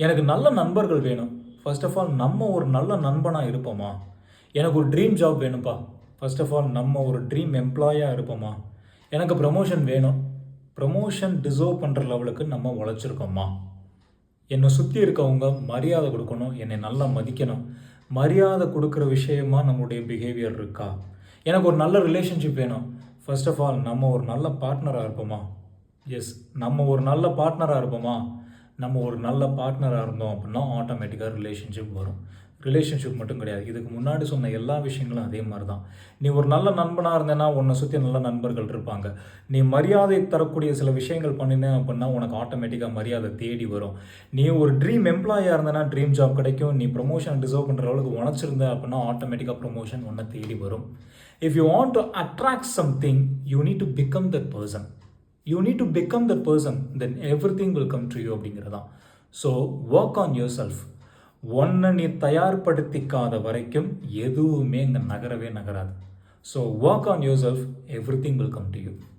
எனக்கு நல்ல நண்பர்கள் வேணும். ஃபர்ஸ்ட் ஆஃப் ஆல் நம்ம ஒரு நல்ல நண்பனா இருப்போமா? எனக்கு ஒரு ட்ரீம் ஜாப் வேணும்ப்பா. ஃபர்ஸ்ட் ஆஃப் ஆல் நம்ம ஒரு ட்ரீம் எம்ப்ளாயியா இருப்போமா? எனக்கு ப்ரமோஷன் வேணும். ப்ரமோஷன் டிசர்வ் பண்ற லெவலுக்கு நம்ம உழைச்சிருக்கோமா? என்னை சுத்தி இருக்கவங்க மரியாதை குடுக்கணும். என்னை நல்லா மதிக்கணும். மரியாதை குடுக்குற விஷயமா நம்முடைய பிஹேவியர் இருக்கா? எனக்கு ஒரு நல்ல ரிலேஷன்ஷிப் வேணும். ஃபர்ஸ்ட் ஆஃப் ஆல் நம்ம ஒரு நல்ல பார்ட்னரா இருப்போமா? எஸ். நம்ம ஒரு நல்ல பார்ட்னரா இருப்போமா? நம்ம ஒரு நல்ல பார்ட்னரா இருந்தோம் அப்படின்னா ஆட்டோமேட்டிக்கா ரிலேஷன்ஷிப் வரும். ரிலேஷன்ஷிப் மட்டும் கிடையாது. இதுக்கு முன்னாடி சொன்ன எல்லா விஷயங்களும் அதே மாரி தான். நீ ஒரு நல்ல நண்பனா இருந்தேன்னா, உன்னை சுத்தி நல்ல நண்பர்கள் இருப்பாங்க. நீ மரியாதை தரக்கூடிய சில விஷயங்கள் பண்ணின அப்படின்னா, உனக்கு ஆட்டோமேட்டிக்கா மரியாதை தேடி வரும். நீ ஒரு ட்ரீம் எம்ப்ளாயியா இருந்தனா, ட்ரீம் ஜாப் கிடைக்கும். நீ ப்ரமோஷன் டிசர்வ் பண்ற அளவுக்கு உழைச்சிருந்த அப்படின்னா, ஆட்டோமேட்டிக்கா ப்ரமோஷன் உன்னை தேடி வரும். If you want to attract something, you need to become that person. You need to become that person. Then everything will come to you அப்படிங்கிறது தான். So work on yourself. ஒன்றை நீ தயார்படுத்திக்காத வரைக்கும் எதுவுமே இங்கே நகரவே நகராது. So work on yourself, everything will come to you.